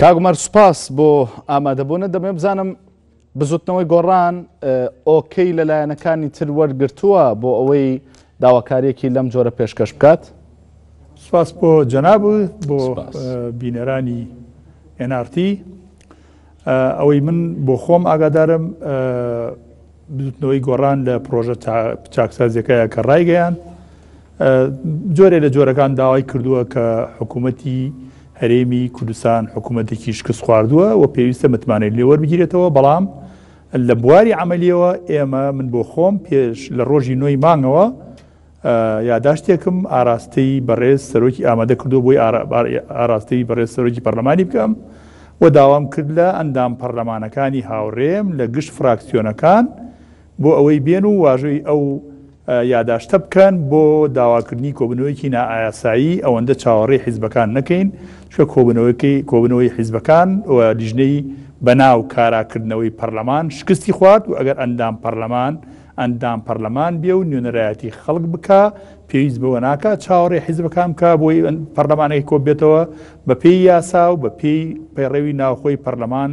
کاگومەر سوپاس بۆ ئامادەبوونە دەمێ بزانم بزوتنەوەی گۆڕان ئۆکەی لەلایەنەکانی تر وەرگرتووە بۆ ئەوەی داواکاریەکی لەم جۆرە پێشکەش بکات. سپاس بۆ جەناب بۆ بینەرانی NRT ئەوەی من بۆ خۆم ئاگادارم بزوتنەوەی گۆڕان لە پرۆژە چاکسازیەکەیە کە ڕایگەیان جۆرێ لە جۆرەکان داوای کردووە کە حکوومەتی هەرێمی کوردستان حکوومەتێکی شکست خواردووە و پێویستە متمانەی لێوە بگیرێتەوە، بەڵام لە بواری عملیەوە ئێمە من بۆ خۆم پێش لە ڕۆژی نۆی مانگەوە یاداشتێکم ئاراستەی بەڕێز سەرۆکی ئامادە کردو بۆی ئاراستەی بەڕێز سەرۆکی پەرلەمانی بکەم و داوام کرد لە ئەندام پەرلەمانەکانی هاوڕێم لە گشت فراکسیۆنەکان بۆ ئەوەی بێن و واژۆی ئەو یاداشتە بکەن بۆ داواکردنی کۆبنەوەیکی نائاسایی ئەوەندە چاوەڕێی حیزبەکان نەکەین، چکە کۆبنەوەی حیزبەکان و لیژنەی بەناو کاراکردنەوەی پەرلەمان شکستی خوارد و ئەگەر ئەندام پەرلەمان بێ و نوێنەرایەتی خەڵک بکە پێویست بەوە ناکە چاوەڕێی حیزبەکان بکە بۆی پەرلەمانێکی کۆ بێتەوە بە پێی یاسا و بە پێی پەیڕێوی ناوخۆی پەرلەمان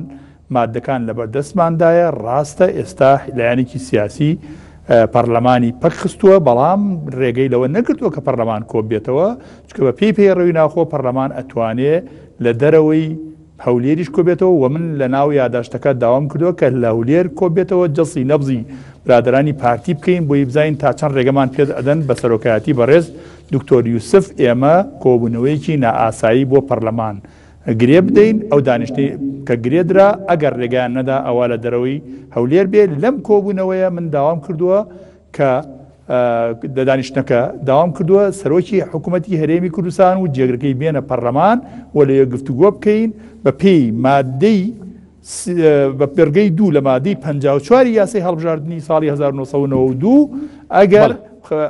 مادەکان لەبەردەستماندایە. ڕاستە ئێستا لایەنێکی سیاسی پەرلەمانی پەک خستووە، بەڵام ڕێگەی لەوە نەکردووە کە پەرلەمان کۆ بێتەوە، چکە بە پێی پەیڕێوی ناوخۆ پەرلەمان ئەتوانێت لە دەرەوەی هەولێریش کۆ بێتەوە و من لە ناو یاداشتەکە داوام کردووە کە لە هەولێر کۆ بێتەوە جەڵسی نەبزی برادرانی پارتی بکەین بۆی بزانین تا چەند ڕێگەمان پێ ئەدەن بە سەرۆکایەتی بەڕێز دکتۆر یوسف ئێمە کۆبوونەوەیەکی نائاسایی بۆ پەرلەمان گرێ بدەین. ئەو دانیشتەی کە گرێدرا ئەگەر ڕێگەیان نەدا ئەوە لە دەرەوەی هەولێر بێت. لەم کۆبوونەوەیە من داوام کردووە کە دانیشتەکە داوام کردووە سەرۆکی حکوومەتی هەرێمی کوردستان و جێگرەکەی بێنە پەرلەمان و لەوێ گفتوگۆ بکەین بە پێی مادەی بە پێرگەی 2 لە مادەی 54 یاسای هەڵبژاردننی ساڵی 1992 ئەگەر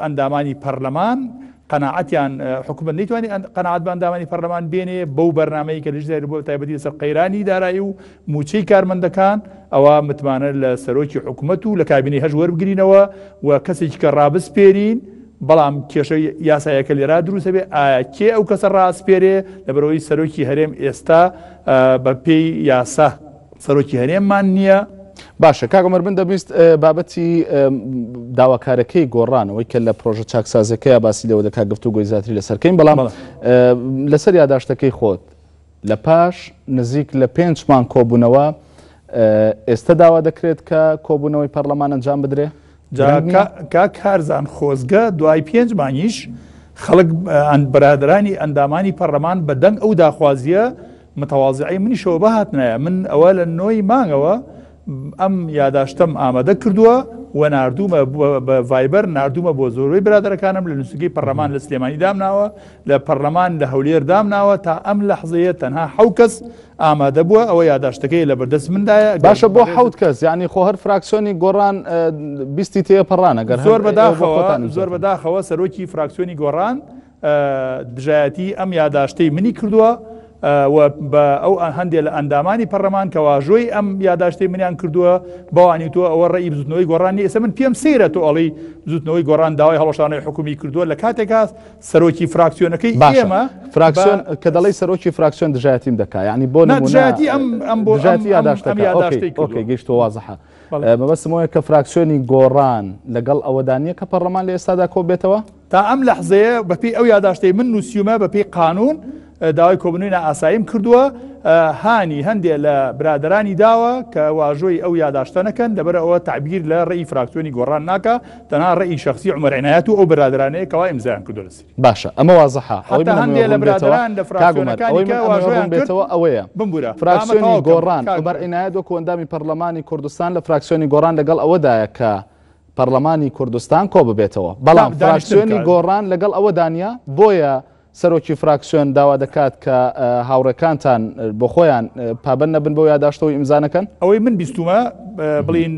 ئەندامانی پەرلەمان قەناعەتیان حکوومەت نەیتوانێت قەناعەت بە ئەندامانی پەرلەمان بێنێ بەو بەرنامەیە کە لەژێر بۆ تایبەتی لەسەر قەیرانی دارایی و موچەی کارمەندەکان ئەوە متمانە لە سەرۆکی حکوومەت و لە کابینەی هەژ وەربگرینەوە و کەسێکی کە ڕابسپێرین، بەڵام کێشە یاسایەکە لێرا دروستە بێ کێ ئەو کەسە ڕاستپێرێ لەبەرەوەی سەرۆکی هەرێم ئێستا بە پێی یاسا سەرۆکی هەرێممان نییە. باشە کاگومەر بن دەبیست بابەتی داواکارەکەی گۆڕانەوەی کە لە پرۆژە چاکسازەکەی باسی لەوە دەکات گفتوگۆی زیاتری لەسەرکەین، بەڵام لەسەر یاداشتەکەی خۆت لە پاش نزیک لە 5 مانگ کۆبوونەوە ئێستا داوا دەکرێت کە کۆبوونەوەی پەرلەمان ئەنجام بدرێ؟ کاک هارزان خۆزگە دوای 5 مانگیش خەڵک بەرادرانی ئەندامانی پەرلەمان بە دەنگ ئەو داخوازیە متەواضعی منیشەوە بەهاتنایە. من ئەوە لە نۆی مانگەوە ئەم یاداشتەم ئامادە کردووە و نردومە بە ڤایبەر نردومە بۆ زۆربەی برادەرەکانم لە نووسگەی پەرلەمان لە سلێمانی دامناوە، لە پەرلەمان لە هەولێر دامناوە تا ئەم لەحزەیە تەنها 7 کەس ئامادە بووە ئەوە یاداشتەکەی لە بەردەست مندایە. باشە بۆ 7 کەس یعنی خۆ هەر فراکسیۆنی گۆڕان بیستی تێپەڕانە گەر زۆر بەداخەوە سەرۆکی فراکسیۆنی گۆڕان دژایەتی ئەم یاداشتەی منی کردووە و بە ئەو هەندێک لە ئەندامانی پەرلەمان کە واژۆی ئەم یاداشتەی منیان کردووە بەوانی تۆ ئەوە ڕێی بزوتنەوەی گۆڕانی ئێستا من پێم سەیرە تۆ ئەڵی بزوتنەوەی گۆڕان داوای هەڵەشانەی حکومی کردووە لە کاتێکا سەرۆکی فراکسیۆنەکەی ئێمە فراکسیۆن کە دەڵی سەرۆکی فراکسیۆن دژایەتیم دەکات، یعنی بۆ دژایەتی ئەم بۆ یاداشتەکەی گەیشتۆ وازەحە. مەبەستمەوەیە کە فراکسیۆنی گۆڕان لەگەڵ ئەوەدانیە کە پەرلەمان لە ئێستادا کۆ بێتەوە تا ئەم لەحزەیە بەپێی ئەو یاداشتەی من نووسیومە بەپێی قانون داوای کۆبنەوەی نائاساییم کردووە. هانی هەندێک لە برادرانی داوە کە واژۆی ئەو یاداشتە نەکەن لەبەر ئەوە تعبیر لە ڕێی فراکسیۆنی گۆڕان ناکە، تەنها ڕێی شخصی عومەر عنایەت و ئەو برادرانەیە کەوا ئیمزایان کردووە لەسەر. باشە ئەمە وازەحە. هەندێک لە برادران لە فراکسیۆنەکانی کە واژۆیان بێتەوە ئەوەیە بمبورە فراکسیۆنی گۆڕان عومەر عنایەت وەکو ئەندامی پەرلەمانی کوردستان لە فراکسیۆنی گۆڕان لەگەڵ ئەوەدایە کە پەرلەمانی کوردستان کۆ ببێتەوە، بەڵام فراکسیۆنی گۆڕان لەگەڵ ئەوەدانە بۆیە سەرۆکی فراکسیۆن داوا دەکات کە هاوڕەکانتان بۆ خۆیان پابەند نەبن بۆ یاداشتەوەی ئیمزانەکەن. ئەوەی من بیستومە بڵین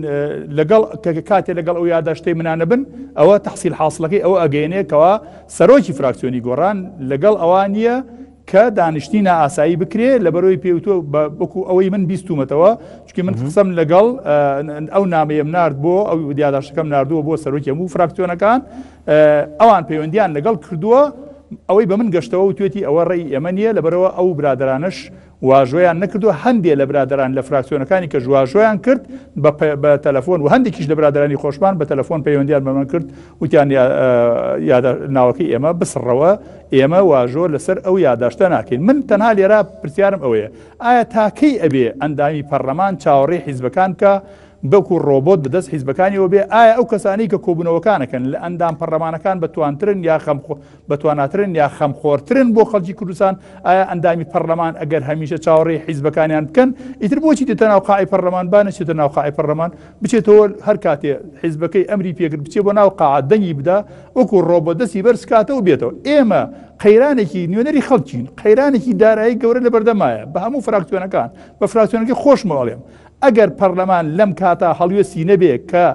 لەگەڵ کاتێ لەگەڵ ئەو یاداشتەی منانە بن ئەوە تەحسیل حاصلەکەی ئەوە ئەگەیەنێکەوە سەرۆکی فراکسیۆنی گۆڕان لەگەڵ ئەوان نییە کە دانیشتی نائاسایی بکرێت لەبەرەوەی پێوتوە بەکو ئەوەی من بیستومەتەوە، چونکە من قسەم لەگەڵ ئەو نامەیەم نارد بۆ ئەو یاداشتەکەم نردووە بۆ سەرۆکی هەموو فراکسیۆنەکان، ئەوان پەیوەندیان لەگەڵ کردووە ئەوەی بە من گەشتەوە و توێتی ئەوە ڕێی ئێمە نییە لەبەرەوە ئەو برادرانش واژۆیان نەکردووە هەندێک لە برادران لە فراکسیۆنەکانی کە ژواژۆیان کرد بە تەلەفۆن و هەندێکیش لە برادرانی خۆشمان بە تەلەفۆن پەیوەندیان بەمە کرد وتیان ناوەکەی ئێمە بسڕەوە ئێمە واژۆ لەسەر ئەو یاداشتە ناکەین. من تەنها لێرە پرسیارم ئەوەیە ئایا تاکەی ئەبێ ئەندامی پەرلەمان چاوەڕێی حیزبەکان کە بەکو ڕۆبۆت بەدەست حیزبەکانیەوە بێ ئایا ئەو کەسانی کە کۆبوونەوەکانەکەن لە ئەندام پەرلەمانەکان بەتوانترن یا بەتواناترن یا خەمخۆرترن بۆ خەڵکی کوردستان ئایا ئەندامی پەرلەمان ئەگەر هەمیشە چاوەڕێی حیزبەکانیان بکەن ئیتر بۆچی دێتە ناو قاعی پەرلەمان با نەچێتە ناو قاعی پەرلەمان بچێتەوە هەر کاتێ حیزبەکەی ئەمری پێکرد بچێ بۆ ناو قاعە دەنگی بدا وەکو ڕۆبۆت دەستی بەرز کاتەوە بێتەوە. ئێمە قەیرانێکی نوێنەری خەڵکین قەیرانێکی دارایی گەورە لە بەردەمایە بە هەموو فراکسیۆنەکان بە فراکسیۆنەکەی خۆشمەوەڵێم ئەگەر پەرلەمان لەم کاتا هەڵوێستی نەبێ کە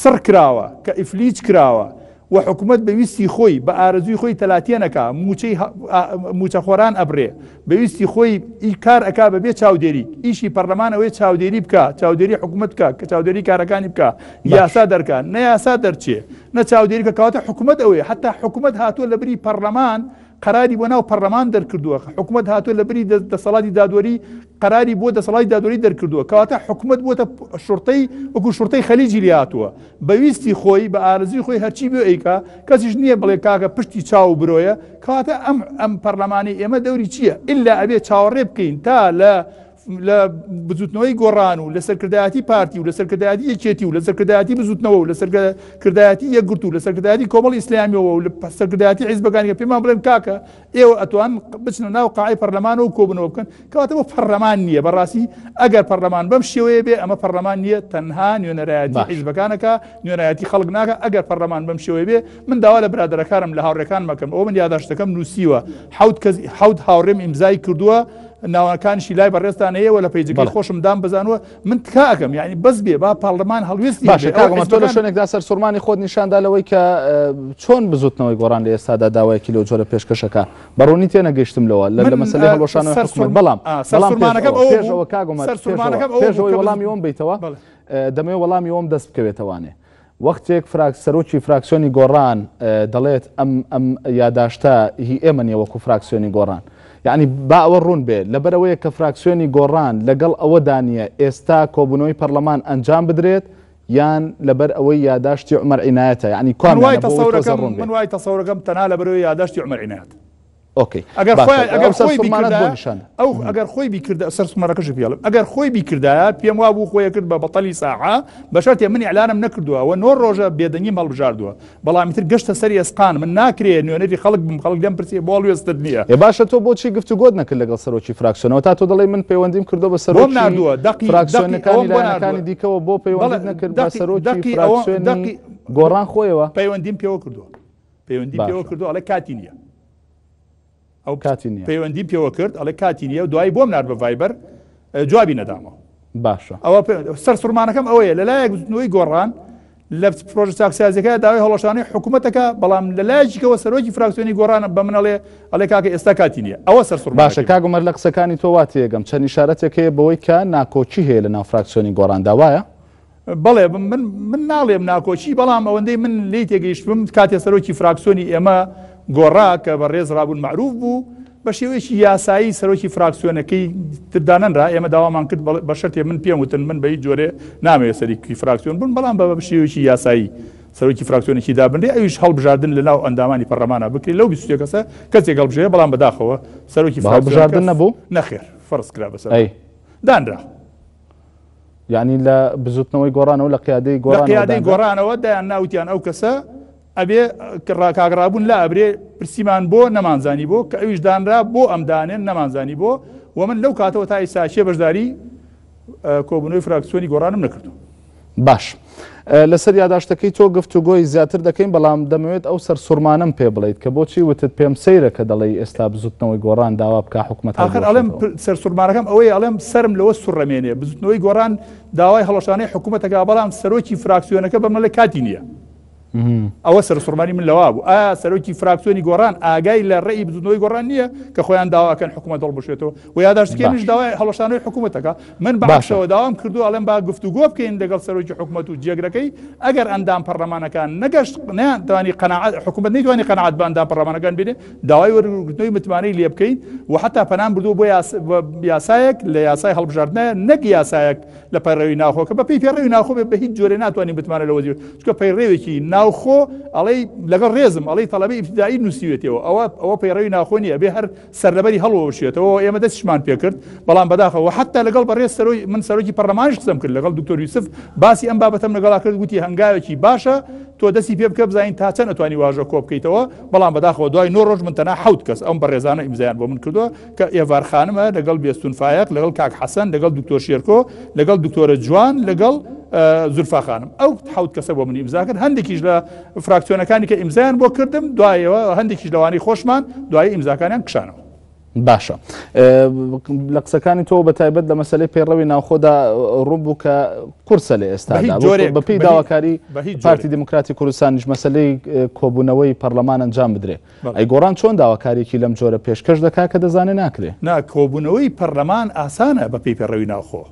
سڕ کراوە کە ئیفلیج کراوە و حکوومەت بەویستی خۆی بە ئارەزوی خۆی تەلاتیەنەکە موچەخۆران ئەبرێ بەویستی خۆی کار ئەکا بەبێ چاودێری ئیشی پەرلەمان ئەوەی چاودێری بکە چاودێری حکوومەت بکە کە چاودێری کارەکانی بکە یاسا دەرکان نە یاسا دەرچێ نە چاودێری کە کەواتە حکوومەت ئەوەیە حتا حکوومەت هاتووە لە بری پەرلەمان قراری بۆ ناو پەرلەمان دەرکردووە حکوومەت هاتووە لە بری دەسەڵاتی دادوەری قراری بۆ دەسەڵاتی دادوەری دەرکردووە کەواتە حکوومەت بۆتە شورتەی وەکو شورتەی خەلیجی لێ هاتووە بەویستی خۆی بە ئارزوی خۆی هەرچی بێ ئەیکا کەسیش نییە بڵێ کاکە پشتی چاو برۆیە کەواتە ئەم پەرلەمانی ئێمە دەوری چییە ئللا ئەبێ چاوەڕێ بکەین تا لە بزوتنەوەی گۆڕان و لە سەرکردایەتی پارتی و لە سەرکردایەتی یەکێتی و لە سەرکردایەتی بزوتنەوە و لە سەرکردایەتی یەکگرت و لە سەرکردایەتی کۆمەڵی ئیسلامیەوە و لە سەرکردایەتی حیزبەکانی پێمان بڵێن کاکە ئێوە ئەتوان بچنە ناو قاعی پەرلەمانەوە کۆبنەوە بکەن کەواتە بۆ پەرلەمان نییە بەڕاستی ئەگەر پەرلەمان بەم شێوەیە بێ ئەمە پەرلەمان نییە تەنها نوێنەرایەتی حیزبەکانەکە نوێنەرایەتی خەڵک ناکە ئەگەر پەرلەمان بەم شێوەیە بێ من داوا لە برادەرەکانم لە هاوڕێکان مەکەم ئەوە من یاداشتەکەم نووسیوە حەوت هاوڕێم ئیمزای کردووە ناوەکانشی لای بەڕێستان هەیەوە لە پەیجەکەی خۆشم دام بزانوە من تکاکەم یعنی بەس بێ با پاڵمان هەڵوێستی باشە تۆ لە شوێنێکدا سەر سوورمانی خۆت نیشاندا لەوەی کە چۆن بزوتنەوەی گۆڕان لە ئێستادا داوایەکی لەو جۆرە پێشکەشەکە بەڕوونی تێنەگەیشتم لەوە لە مەسەلەی هەڵوەشانەوەی حکوومەت بەڵام پێشەوە کاگومەر پێشەوەی وەڵامی ئەوم بیتەوە دەمەوێت وەڵامی ئەوم دەست بکەوێتەوانێ وەختێک سەرۆکی فراکسیۆنی گۆڕان دەڵێت ئەم یاداشتە هی ئێمە نیە وەکو فراکسیۆنی گۆڕان یعنی با ئەوە ڕوون بێت لەبەرەوەیە کە فراکسیۆنی گۆڕان لەگەڵ ئەوەدا نیە ئێستا کۆبوونەوەی پەرلەمان ئەنجام بدرێت یان لەبەر ئەوەی یاداشتی عومەر عنایەتە یعنی من وای تەسەورەکەم تەنها لەبەرەوەی یاداشتی عومەر عنایەت ئۆکەی ئەگەر خۆی بیکردە سەر سومەرەکەش پێڵم ئەگەر خۆی بیکردایە پێم وا بوو خۆی کرد بە بەتەلی ساعە بەشەرتێ من ئیعلانم نەکردووە و 9 ڕۆژە بێدەنگی هەڵبژاردووە بەڵامی تر گەشتە سەری ئەسقان من ناکرێت نوێنەری خەڵک لەم پرسیە بۆ هەڵوێستر نییە باشە تۆ بۆچی گفتوگۆت نەکرد لەگەڵ سەرۆکی فراکسیۆنەوە تا تۆ دەڵێ من پەیوەندیم کردو بە سەرۆکی فراکسیۆنەکانی لایەنەکانی دیکەوە بۆ پەیوەندیت نەکرد بە سەرۆکی فراکسیۆنی گۆڕان خۆیەوە پەیوەندیم پێوە کردووە پەیوەندیم پێوە کردو ئەڵێ کاتی نییە ئەو پەیوەندی پێوە کرد ئەڵێ کاتی نییە و دوای بۆم نار بە ڤایبەر جوابی نەدامەوە باشە ئەوە سەر سوورمانەکەم ئەوەیە لەلایەک بزوتنەوەی گۆڕان لە پرۆژە چاکسازیەکە داوای هەڵەشانەی حکوومەتەکە بەڵام لەلایەکیەوە سەرۆکی فراکسیۆنی گۆڕانە بە منەڵێ ئەڵێ کاکە ئێستا کاتی نییە ئەوە سەر سوورمان باشە کاگومەر لە قسەکانی تۆ وا تێگەم چەند ئیشارەتێک هەیە بەوەی کە ناکۆچی هەیە لە ناو فراکسیۆنی گۆڕان داوایە بەڵێ من ناڵێم ناکۆچی بەڵام ئەوەندەی من لی تێگەیشتم کاتێ سەرۆکی فراکسیۆنی ئێمە گۆڕا کە بە ڕێز ڕابوون معروف بوو بە شێوەیەکی یاسایی سەرۆکی فراکسیۆنەکەی تردانەنرا ئێمە داوامان کرد بە شەرتێ من پێم وتن من بە هیچ جۆرێ نامەوێت سەرۆکی فراکسیۆن بوون بەڵام بە شێوەیەکی یاسایی سەرۆکی فراکسیۆنێکی دابنرێ ئەویش هەڵبژاردن لە ناو ئەندامانی پەرلەمانە بکرێت لەو 20 کەسە کەسێک هەڵبژێ بەڵام بەداخەوە سەرۆکی هەڵبژاردن نەبوو نەخێر فەرز کرا بەسەر دانرا یعنی لە بزوتنەوەی گۆڕانەوە لە قیادەی گۆڕانەوە دایان ناوتیان ئەو کەسە ئەبێ کاگرابوون لا ئەبرێ پرسیمان بۆ نەمانزانی بۆ کە ئەویش دانرا بۆ ئەمدانێن نەمانزانی بۆ و من لەو کاتەوە تا ئێستا شێ بەشداری کۆبوونەوەی فراکسیۆنی گۆڕانم نەکردو. باش لەسەر یاداشتەکەی تۆ گفتوگۆی زیاتر دەکەین بەڵام دەمەوێت ئەو سەر سوورمانم پێ بڵیت کە بۆچی وتت پێم سەیرە کە دەڵێ ئێستا بزوتنەوەی گۆڕان داوا بکە حکوومەت ئاخر ئەڵێم سەر سوورمانەکەم ئەوەیە ئەڵێم سرم لەوە سوڕەمێنێ بزوتنەوەی گۆڕان داوای هەڵەشانەی حکوومەتەکە بەڵام سەرۆکی فراکسیۆنەکە بەمە لە کاتی نییە ئەوە سەرسوڕمانی من لەوا بوو. ئایا سەرۆکی فراکسیۆنی گۆڕان ئاگای لە ڕێی بزودنەوەی گۆڕان نییە کە خۆیان داواکەن حکوومەت هەڵبژێتەوە و یاداشتکێنش داوای هەڵەشانەوەی حکوومەتەکە. من باشەوە داوام کردو ئەڵێم با گفتوگۆ بکەین لەگەڵ سەرۆکی حکوومەت و جێگرەکەی ئەگەر ئەندام پەرلەمانەکان نەگەشت نەیانتوانی قەناعەت حکوومەت نەیتوانی قەناعەت بە ئەندام پەرلەمانەکان بێنێ داوای وەرگرتنەوەی متمانەی لێ بکەین و حتا پەنام بردووە بۆ یاسایەک لە یاسای هەڵبژاردنە نەک یاسایەک لە پەیڕەوی ناوخۆ کە بە پێی پەیڕەوی ناوخۆ بە هیچ جۆرە ناتوانین بتمانە لە وەزیر چکە پەیڕێوێکی ناوخۆ ئەڵەی لەگەڵ ڕێزم ئەڵەی تەڵەبەی ئیبتیدایی نووسیوێتەوە ئەوە پەیڕەوی ناوخۆ نیە بێ هەر سەرلەبەری هەڵوەشێتەوە ئێمە دەستیشمان پێکرد بەڵام بەداخەوە حتا لەگەڵ بەڕێز من سەرۆکی پەرلەمانیش قسەم کرد لەگەڵ دکتۆر یوسف باسی ئەم بابەتەم لەگەڵا کرد گوتی هەنگاوێکی باشە تۆ دەستی پێ بکە بزانین تا چەند ئەتوانی واژە کۆ بکەیتەوە بەڵام بەداخەوە دوای 9 ڕۆژ من تەنها 7 کەس ئەم بەڕێزانە ئیمزایان بۆ من کردووە کە ئێڤار خانمە لەگەڵ بێستون فایق لەگەڵ کاک حەسەن لەگەڵ دکتۆر شێرکۆ لەگەڵ دکتۆرە جوان لەگەڵ زولفا خانم ئەو 7 کەسە بۆ من ئیمزا کرد هەندێکیش لە فراکسیۆنەکانی کە ئیمزایان بۆ کردم دوایەوە هەندێکیش لەوانەی خۆشمان دوای ئیمزاکانیان کشانەوە. باشە لە قسەکانی تۆ بە تایبەت لە مەسلەی پەیڕەوی ناوخۆدا ڕوون بوو کە کورسە لە ئێستادا بە پێی داواکاری پارتی دموکراتی کوردستانیش مەسلەی کۆبوونەوەی پەرلەمان ئەنجام بدرێ ئەی گۆڕان چۆن داواکاریەکی لەم جۆرە پێشکەش دەکات کە دەزانێ ناکرێ کۆبوونەوەی پەرلەمان ئاسانە بە پێی پەیڕەوی ناوخۆ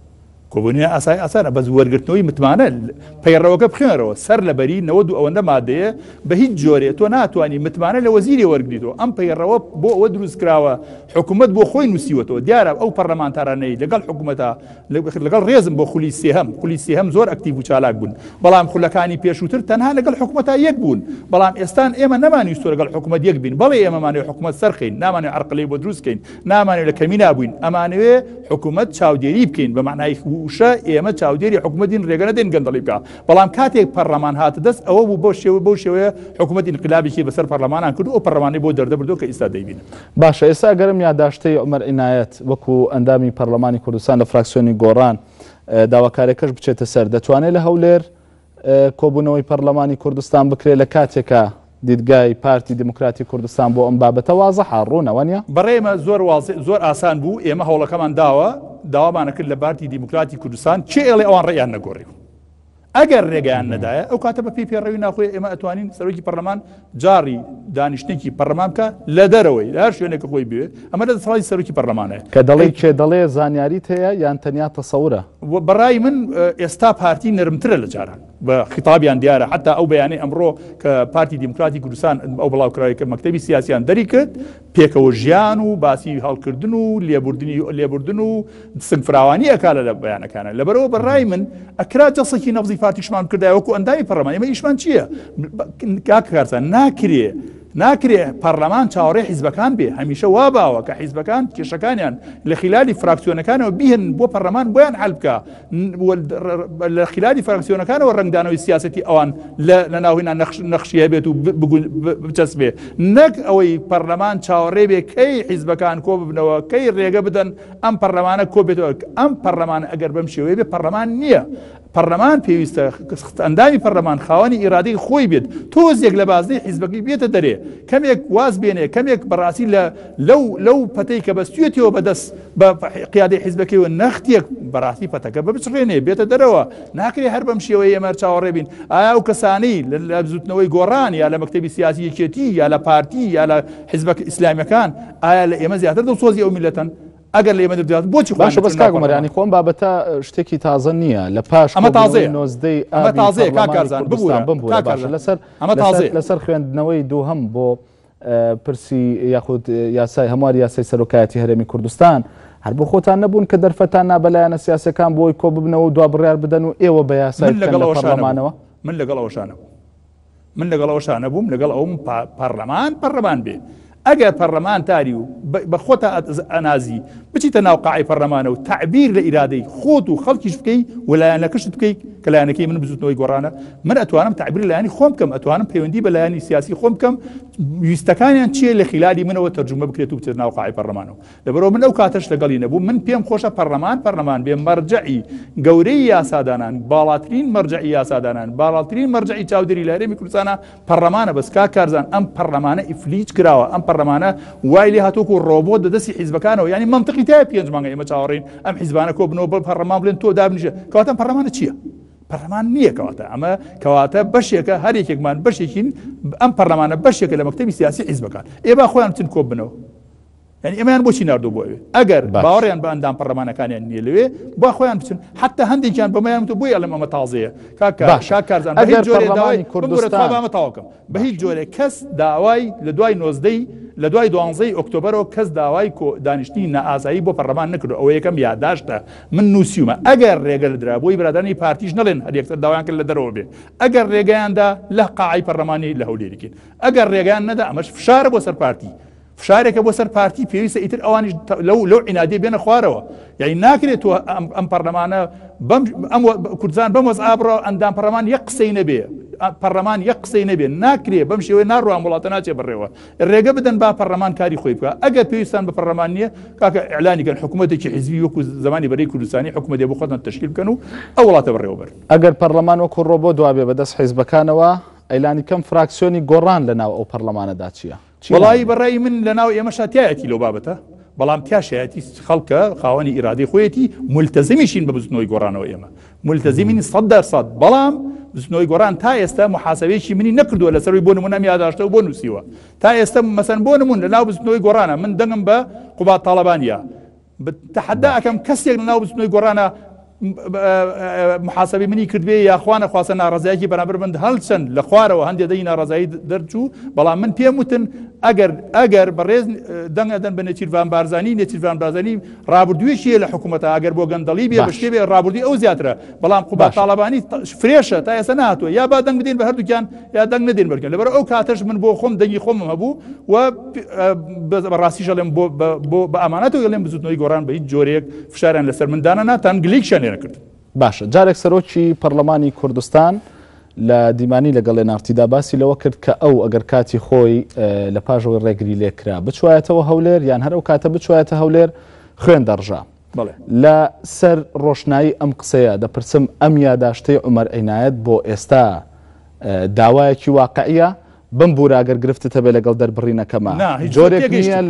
کۆبوونی ئاسانە بەس وەرگرتنەوەی متمانە پەیڕەوەکە بخوێنەرەوە سەر لەبەری 90 ئەوەندە مادەیە بە هیچ جۆرێ تۆ ناتوانانی متمانە لە وەزیری وەرگریتەوە ئەم پەیڕەوە بۆ ئەوە دروست کراوە حکوومەت بۆ خۆی نووسیوەتەوە دیارە ئەو پەرلەمانتارانەی لەگەڵ حکوومەتە لەگەڵ ڕێزم بۆ خولی سێهەم زۆر ئەکتیڤ و چالاک بوون بەڵام خولەکانی پێشووتر تەنها لەگەڵ حکوومەتە یەک بوون بەڵام ئێستان ئێمە نەمانویستۆ لەگەڵ حکوومەت یەک بین بەڵێ ئێمەمانوێت حکوومەت سەرخین نامانێت عەرقلەی بۆ دروستکەین نامانوێت لە کەمی نابووین ئەمانوێ حکوومەت چاودێری بکەین بە معنای وشە ئێمە چاودێری حکوومەتین ڕێگە نەدەین گەندەڵی بکە بەڵام کاتێک پەرلەمان هاتە دەست ئەوە بوو بەو شێوەیە حکوومەت ئینقلابێکی بەسەر پەرلەمانان کرد ئەو پەرلەمانی بۆ دەردەبردەوە کە ئێستا دەیبینن. باشە ئێستا گەرم یادداشتەی عومەر عنایەت وەکو ئەندامی پەرلەمانی کوردستان لە فراکسیۆنی گۆڕان داواکاریەکەش بچێتە سەر دەتوانێت لە هەولێر کۆبوونەوەی پەرلەمانی کوردستان بکرێت لە کاتێکە دیدگای پارتی دموکراتی کوردستان بۆ ئەم بابەتە وازەحە ڕوونەوە نیە؟ بەڕێمە زۆر ئاسان بوو ئێمە هەوڵەکەمان داوامانە کرد لە پارتی دموکراتی کوردستان چێ ئێڵێ ئەوان ڕێیان نەگۆڕی ئەگەر ڕێگەیان نەدایە ئەو کاتە بە پێی پێڕەوی ناخۆی ئێمە ئەتوانین سەرۆکی پەرلەمان جاری دانیشتێکی پەرلەمان بکە لە دەرەوەی لە هەر شوێنێکە خۆی بوێ ئەمە دەسەڵاتی سەرۆکی پەرلەمانەیە کە دەڵێ زانیاریت هەیە یان تەنیا تەسەورە. بەڕای من ئێستا پارتی نەرمترە لە جاران بە خیتابیان دیارە حتا ئەو بەیانەی ئەمڕۆ کە پارتی دموکراتی کوردستان ئەو بڵاوکراوی کە مەکتەبی سیاسیان دەری کرد پێکەوە ژیان و باسی هەڵکردن و لێبوردن و سنگفراوانی ئەکا لە بەیانەکانە لەبەرەوە بەڕای من ئەکرا جەسێکی نەبزی پارتیشمان کردای وەکو ئەندامی پەرلەمان ئێمە ئیشمان چییە؟ کاکارسان ناکرێ پەرلەمان چاوەڕێ حیزبەکان بێ هەمیشە وا باوە کە حیزبەکان کێشەکانیان لە خلالی فراکسیۆنەکانەوە بیهن بۆ پەرلەمان بۆیان حەل بکە لە خلالی فراکسیۆنەکانەوە ڕنگدانەوەی سیاسەتی ئەوان لە ناوهێنا نەخشی هەبێت و بچەسبێ نەک ئەوەی پەرلەمان چاوەڕێ بێ کەی حیزبەکان کۆ ببنەوە کەی ڕێگە بدەن ئەم پەرلەمانە کۆ بێتەوە ئەم پەرلەمانە ئەگەر بەم شێوەیە بێ پەرلەمان نییە پەرلەمان پێویستە ئەندامی پەرلەمان خاوەنی ئیرادەی خۆی بێت تۆزێک لە بازدەی حیزبەکەی بێتە دەرێ کەمێک واز بێنێ کەمێک بەڕاستی لەو پەتەی کە بەستوێتەوە بەدەست بە قیادەی حیزبەکەیەوە نەختێک بەڕاستی پەتەکە بچڕێنێ بێتە دەرەوە ناکرێ هەر بەم شێوەیە ئێمە چاوەڕێ بین ئایا ئەو کەسانەی لە بزوتنەوەی گۆڕان یا لە مەکتەبی سیاسی یەکێتی یا لە پارتی یا لە حیزبە ئیسلامیەکان ئایا لە ئێمە زیاتر دڵسۆزی ئەو میلەتن ئەگەر لە ئێمە دەبێت بۆچی باشە بەس کاکمەرانی خۆم بابەتە شتێکی تازە نییە لە پاش ئەمە تازەیە کاکارزان لەسەر خوێندنەوەی دووهەم بۆ پرسی یاخود یاسای هەموار یاسای سەرۆکایەتی هەرێمی کوردستان هەر بۆ خۆتان نەبوون کە دەرفەتان نابەلایەنە سیاسەکان بۆی کۆ ببنەوە و دوا بڕیار بدەن و ئێوە بە یاسای پەرلەمانەوە من لەگەڵ ئەوەشانە بووم لەگەڵ ئەوم پەرلەمان بێ ئەگەر پەرلەمانتاری و بە خۆتە ئەنازی بچیتە ناو قاعی پەرلەمانە و تعبیر لە ئیرادەی خۆت و خەڵکیش بکەی و لایەنەکەشت بکەیت کە لایەنەکەی من بزوتنەوەی گۆڕانە من ئەتوانم تعبیر لایەنی خۆم بکەم ئەتوانم پەیوەندی بە لایەنی سیاسی خۆم بکەم ویستەکانیان چیە لە خلالی منەوە تەرجمە بکرێت و بچێت ناو قاعی پەرلەمانەوە لەبەرەوە من ئەو کاتەش لەگەڵی نەبوو من پێم خۆشە پەرلەمان بێ مەرجعی گەورەی یاسادانان باڵاترین مەرجعی یاسادانان باڵاترین مەرجعی چاودێری لە هەرێمی کوردستانە پەرلەمانە بەس کارزان ئەم پەرلەمانە ئیفلیج کراوە ئەم پەرلەمانە وای لێ هاتووەکو ڕۆبۆت دەدەستی حیزبەکانەوە ینی مەنتقی تای پێنج مانگە ئێمە چاوەڕێین ئەم حیزبانە کۆ بنەوە بە پەرلەمان بڵێن تۆ دابنیشە کەواتە پەرلەمانە چییە؟ پەرلەمان نییە کەواتە ئەمە کەواتە بەشێکە هەرێکێکمان بەشێکین ئەم پەرلەمانە بەشێکە لە مەکتەبی سیاسی حیزبەکان ئێبا خۆیان بچن کۆ بنەوە یعنی ئەمەیان بۆچی ناردوو بۆ ئەوێ ئەگەر باوەڕیان بە ئەندام پەرلەمانەکانیان نییە لەوێ با خۆیان بچن حتى هەندێکیان بەمەیان بۆی ئەڵێم ئەمە تازەیە کاکارزان بە هیچ جۆرێ داوای کوردستان بامە تاواکەم بە هیچ جۆرێ کەس داوای لە دوای 19 لە دوای 12 ئۆکتۆبەرەوە کەس داوای دانیشتنی نائاسایی بۆ پەرلەمان نکردو ئەوە یەکەم یادداشتە من نووسیومە ئەگەر ڕێگە لەدرا بۆی برادرانی پارتیش نەڵێن هەر یەکتر داوایان کرد لە دەرەوە بێ ئەگەر ڕێگەیاندا لە قاعی پەرلەمانی لە هەولێرێکین ئەگەر ڕێگەیان نەدا ئەمەش فشارە بۆ سەر پارتی فشارێکە بۆ سەر پارتی پێویستە ئیتر ئەوانیش لەو عینادێ بێنە خوارەوە یعنی ناکرێت تۆ ئەم پەرلەمانە کوردستان بەم وەزعا بڕۆ ئەندام پەرلەمان یەک قسەی نەبێ پەرلەمان یەک قسەی نەبێ ناکرێ بەم شێوەیە ناڕوان وڵاتە ناچێ بڕێوە ڕێگە بدەن با پەرلەمان کاری خۆی بکە ئەگەر پێویستان بە پەرلەمان نییە کاکە ئیعلانی کەن حکوومەتێکی حیزبی وەکو زمانی بەرەی کوردستانی حکوومەتێ بۆ خۆتان تەشکیل بکەن و ئەو وڵاتە بڕێوە بەر ئەگەر پەرلەمان وەکو ڕۆبۆ دوابێ بەدەست حیزبەکانەوە ئەیلانی کەم فراکسیۆنی گۆڕان لەناو ئەو پەرلەمانەدا چییە؟ وڵی بەڕێی من لەناو ئێمە شاتایەتی لەو بابەتە بەڵام تیاشایەتی خەڵکە خاوەنی ئیرادەی خۆیەتی ملتەزمیشین بە بزنەوەی گۆڕانەوە ئێمە ملتەزمین 100% بەڵام بزنەوەی گۆڕان تا ئێستا محاسبەیەکی منی نەکردووە لەسەروی بۆ نمونە یادداشتەوە بۆ نووسیوە تا ئێستا مەسەن بۆ نمون لەناو بزنەوەی گۆڕانە من دەنگم بە قوبات تاڵەبانیە تەحەدا ئەەکەم کەسێک لەناو بزنەوەی گۆڕانە محاسبی منی کردبێ یاخواانە خواستە ناڕزایکی بەرامبەر بند هەڵچەند لە خوارەوە هەندێک دەی ناڕزایی دەرچوو بەڵام من پێم وتن ئەگەر بەڕێز دەنگەدەن بە نێچیروان بارزانانی نێچیروان بارزانانی ڕابردوویشیە لە حکوومەتە ئەگەر بۆ گەندەڵی بێ بەشێ بێ ڕابردوی ئەو زیاترە بەڵام قوبات تاڵەبانی فرێشە تا ئێستا نهاتووە یا با دەنگ بدەین بە هەردووکیان یا دەنگ نەدەین بەرکەن لەبەر ئەو کاتەش من بۆ خۆم دەنگی خۆمم هەبوو و بەڕاستیش ئەڵێم بۆ بە ئەمانەتەوە گەڵێم بزوتنەوەی گۆڕان بە هیچ جۆرێک فشاریان لەسەر مندانە ناتان گلیکشیان لێ نەکرد باشە جارێک سەرۆکی پەرلەمانی کوردستان لە دیمانی لەگەڵ لێنارتیدا باسی لەوە کرد کە ئەو ئەگەر کاتی خۆی لە پاژەوەی ڕێگری لێکرا بچوایەتەوە هەولێر یان هەر ئەو کاتە بچوایەتە هەولێر خوێن دەڕژا لە سەر ڕۆشنایی ئەم قسەیە دەپرسم ئەم یادداشتەی عومەر عینایەت بۆ ئێستا داوایەکی واقعیە بم بوراگەر گرفتتە بێ لەگەڵ دەربڕینەکەمە جۆرێک نییە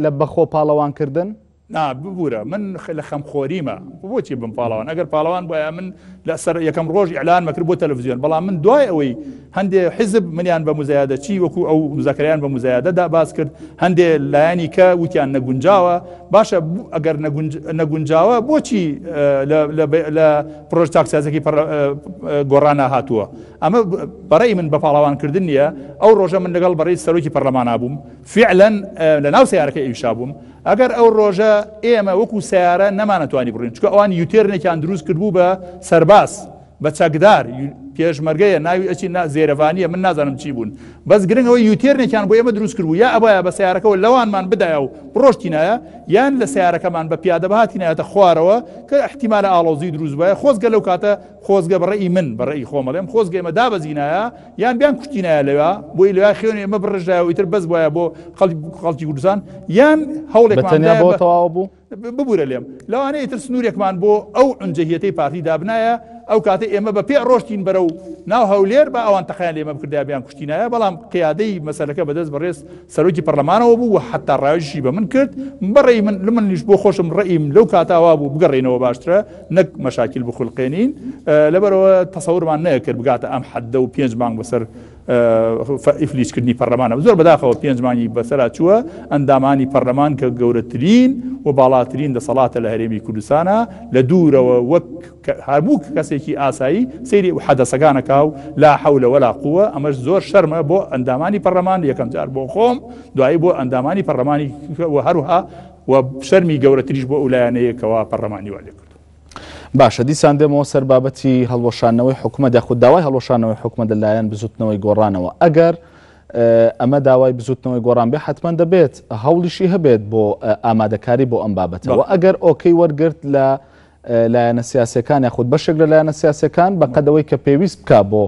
لە بەخۆ پاڵەوانکردن ببوورە من لە خەمخۆریمە بۆچی بم پاڵەوان ئەگەر پاڵەوان بۆە من لە سەر یەکەم ڕۆژ ئیعلان مەکرد بۆ تەلەڤیزیۆن بەڵام من دوای ئەوەی هەندێ حیزب منیان بە مزایادە چی وەکو ئەو مزەکەریان بە مزایادەدا باس کرد هەندێ لایانی کە وتیان نەگونجاوە باشە ئەگەر نەگونجاوە بۆچی لە پرۆژ تاکسیازەکەی گۆڕانە هاتووە ئەمە بەڕێی من بە پاڵەوانکردن نییە ئەو ڕۆژە من لەگەڵ بەڕێی سەرۆکی پەرلەمانە بووم فعلا لە ناو سیارەکە ئیشا بووم ئەگەر ئەو ڕۆژە ئێمە وەکو سیارە نەمانەتوانی بڕین چکە ئەوان یوتێرنێکیان دروست کردبوو بە سەرباز بە چەکدار پێشمەرگەیە ناوی ئەچی زێرەوانیە من نازانم چی بوون بەس گرنگەوەی یوتێرنێکیان بۆ ئێمە دروست کردبوو یا ئەبایە بە سیارەکەەوە لەوانمان بدایە و بڕۆشتینایە یان لە سیارەکەمان بە پیادە بەهاتینایەتە خوارەوە کە احتیمالە ئاڵۆزی دروست بایە خۆزگە لەو کاتە خۆزگە بەڕێی من بەڕێی خۆمەڵێم خۆزگە ئێمە دابەزینایە یان بیان کوشتینایە لەوە بۆی لەوە خوێن ئێمە بڕژایە و ئیتر بەس وایە بۆ خەڵکی کوردستان یان هەوڵێکمان بۆ تەواو بوو ببوورە لێم لەوانەیە ئیتر سنوورێکمان بۆ ئەو ئەنجەهیەتەی پارتی دابنایە ئەو کاتە ئێمە بە پێ ڕۆشتین بەرە و ناو هەولێر بە ئەوان تەخیان لێمە بکردیا بیان کوشتینایە بەڵام قیادەی مەسەلەکە بەدەست بەڕێز سەرۆکی پەرلەمانەوە بوو و حتا ڕایشی بە من کرد بەڕێی من نیش بۆ خۆشم ڕئیم لەو کاتاوا بوو بگەڕێنەوە باشترە نەک مەشاکل بخولقێنین لەبەرەوە تەسەورمان نەکرد بگاتە ئەم حەدە و 5 مانگ بەسەر ئیفلیسکردنی پەرلەمانە زۆر بەداخەوە 5 مانگی بەسەرا چووە ئەندامانی پەرلەمان کە گەورەترین و باڵاترین دەسەڵاتە لە هەرێمی کوردستانە لە دوورەوە وەک هەموو کەسێکی ئاسایی سەیری حەدەسەکانەکە و لا حەولە وەلا قووە ئەمەش زۆر شەرمە بۆ ئەندامانی پەرلەمان یەکەم جار بۆ خۆم دوایی بۆ ئەندامانی پەرلەمانی هەروها و شەرمی گەورەتریش بۆ ئولایەنەیەکەوە پەرلەمانی والێ کرد باشە دیسان دێمەوە سەر بابەتی هەڵوەشانەوەی حکوومەت یاخود داوای هەڵوەشانەوەی حکوومەت لەلایەن بزوتنەوەی گۆڕانەوە ئەگەر ئەمە داوای بزوتنەوەی گۆڕان بێ حتمما دەبێت هەوڵیشی هەبێت بۆ ئامادەکاری بۆ ئەم بابەتەوە ئەگەر ئۆکەی وەرگرت لە لایەنە سیاسەکان یاخود بەشێک لە لایەنە سیاسەکان بە قەدەوەی کە پێویست بکە بۆ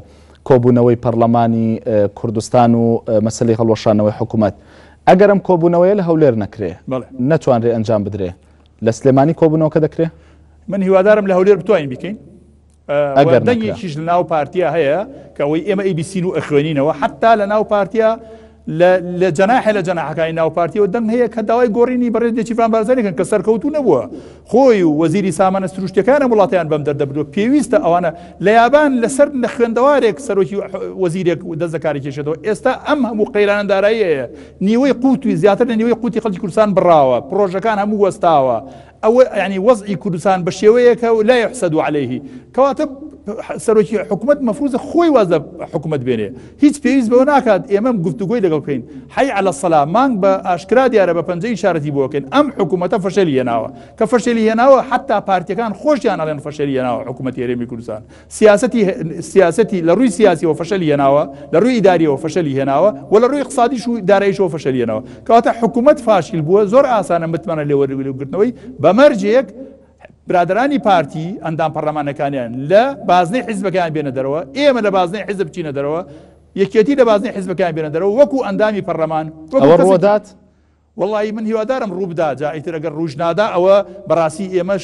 کۆبوونەوەی پەرلەمانی کوردستان و مەسەلەی هەڵوەشانەوەی حکوومەت ئەگەر ئەم کۆبوونەوەیە لە هەولێر نەکرێ نەتوانرێ ئەنجام بدرێ لە سلێمانی کۆبوونەوەکە دەکرێت من هیوادارم لە هەولێر بتوانین بکەین دەنگێکیش لە ناو پارتیا هەیە کە ئەوەی ئێمە ئەیبیسین و ئەخوێنینەوە حتا لە ناو پارتیا لە جەناحی لە جەناحەکانی ناو پارتی و دەنگ هەیە کە داوای گۆڕینی بەڕێز نێچیروان بارزانیکەن کە سەرکەوتوو نەبووە خۆی و وەزیری سامانە سروشتیەکانە وڵاتیان بەم دەردەبرۆ پێویستە ئەوانە لە یابان لەسەر لە خوێندەوارێک سەرۆکی وەزیرێک دەستەکاری کێشێتەوە ئێستا ئەم هەموو قەیرانەدارایی هەیە نیوەی قووتی زیاتر لە نیوەی قووتی خەڵکی کوردستان بڕاوە پرۆژەکان هەموو وەستاوە ئەوە ینی وەزعی کوردستان بە شێوەیەکە لا يحسد عليه کەواتە سەرۆکی حکومت مەفروضە خۆی واز لە حکومت بێنێ هیچ پێویست بەوە ناکات ئێمە گفتوگۆی لەگەڵ بکەین حی عەلە السەلا مانگ بە ئاشکرا دیارە بە پەنجەی ئیشارەتی بۆ بکەین ئەم حکومەتە فەشەلی هێناوە کە فەشەلی هێناوە حتا پارتیەکان خۆشیان ئەڵێن فەشەلی هێناوە حکومەتی هەرێمی کوردستان سیاسەتی لە ڕووی سیاسیەوە فەشەلی هێناوە لە ڕووی ئیداریەوە فەشەلی هێناوە و لە ڕووی اقتصادیش و داراییشەوە فەشەلی هێناوە کەواتە حکومەت فاشیل بووە زۆر ئاسانە متمانە لێوەرگرتنەوەی بەمەرجێک برادرانی پارتی ئەندام پەرلەمانەکانیان لە بازنەی حیزبەکان بێنە دەرەوە ئێمە لە بازنەی حیزب بچینە دەرەوە یەکێتی لە بازنەی حیزبەکان بێنە دەرەوە وەکو ئەندامی پەرلەمان ئەوە ڕوودات والله من هیوادارم ڕوو بدا جا ئیتر ئەگەر ڕوژ نادا ئەوە بەڕاستی ئێمە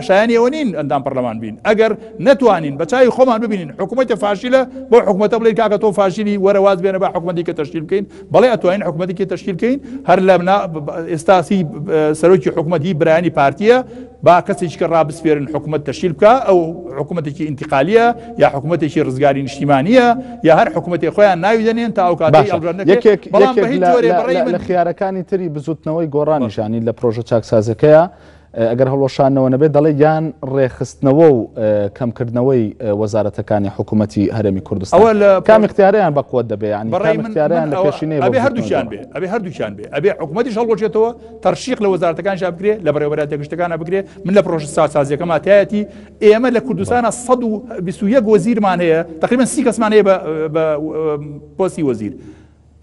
شایانی ئەوە نین ئەندام پەرلەمان بین ئەگەر نەتوانین بە چاوی خۆمان ببینین حکوومەتە فاشیلە بۆ حکوومەتە بڵێن کاکە تۆ فاشیلی وەرە واز بێنە بە حکوومەتی کە تەشکیل بکەین بەڵێ ئەتوانین حکوومەتێکی تەشکیل بکەین هەر لە ئێستاسی سەرۆکی حکوومەتی برایانی پارتیە با کەسێکی کە ڕابسفێرن حکوومەت تەشکیل بکە ئەو حکوومەتێکی ئینتقالیە یا حکوومەتێکی ڕزگاری نیشتیمانیە یا هەر حکوومەتی خۆیان ناوی دەنێن تا ئەو کاتەی لە خیارەکانی تری بزوتنەوەی گۆڕانیشانی لە پرۆژە چاکسازەکەیە ئەگەر هەڵۆشانەوە نەبێت دەڵێ یان ڕێخستنەوە و کەمکردنەوەی وەزارەتەکانی حکوومەتی هەرێمی کوردستان کام اختیاریان بەقوت دەبێ ینی اختیاریان لە پێشینەیە ئەبێ هەردووچیان بێ ئەبێ هەردووچیان بێ ئەبێ حکوومەتیش هەڵبژێتەوە تەرشیق لە وەزارەتەکانشا بکرێ لە بەڕێوەبەر تێگەشتەکانە بکرێ من لە پرۆژە سازیەکەما تایەتی ئێمە لە کوردستانە 121 وەزیرمان هەیە تقریبا 30 کەسمان هەیە بە پۆستی وەزیر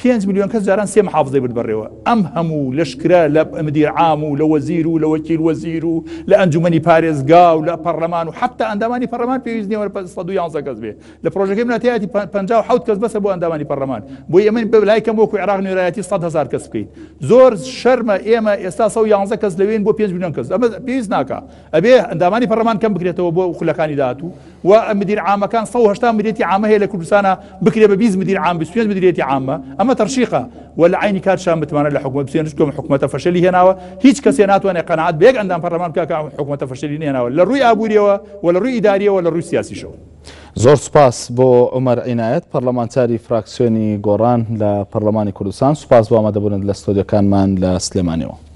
5 ملیۆن کەس جاران 3 محافظەی برد بەڕێوە ئەم هەموو لەشکرا لە مدیر عام و لە وەزیر و لە وەکیل وەزیر و لە ئەنجومەنی پارێزگا و لە پەرلەمان و حتا ئەندامانی پەرلەمان پێویست نییە 111 کەس بێ لە پرۆژەکەی مناتایەتی 57 کەس بەسە بۆ ئەندامانی پەرلەمان بۆ ئێمە بەلای کەم وەکو عێراق نوێرایەتی 100,000 کەس بکەین زۆر شەرمە ئێمە ئێستا 111 کەس لەوێن بۆ 5 ملیۆن کەس ئەمە پێویست ناکە ئەبێ ئەندامانی پەرلەمان کەم بکرێتەوە بۆ خولەکانی داهاتوو و مدیر عامەکان 180 مدیریەتی عامە هەیە لە کوردستانە بکرێ بە 20 مدیر عام 25 مدیریەتی عامە ئەمە تەرشیقە ولا عینی کاتشان بتوانە لە حکوومەت بچێنش کۆم حکوومەتە فەشەلی هێناوە هیچ کەسێ ناتوانێت قەنەعەت بێک ئەندام پەرلەمان بکە کە حکوومەتە فەشەلی نهێناوە لە ڕووی ئابووریەوە و لە ڕووی ئیداریەوە لە ڕووی سیاسیشەوە. زۆر سوپاس بۆ عومەر عینایەت پەرلەمانتاری فراکسیۆنی گۆڕان لە پەرلەمانی کوردستان سوپاس بۆ ئامادەبوونت لە ستۆدیۆکانمان لە سلێمانیەوە.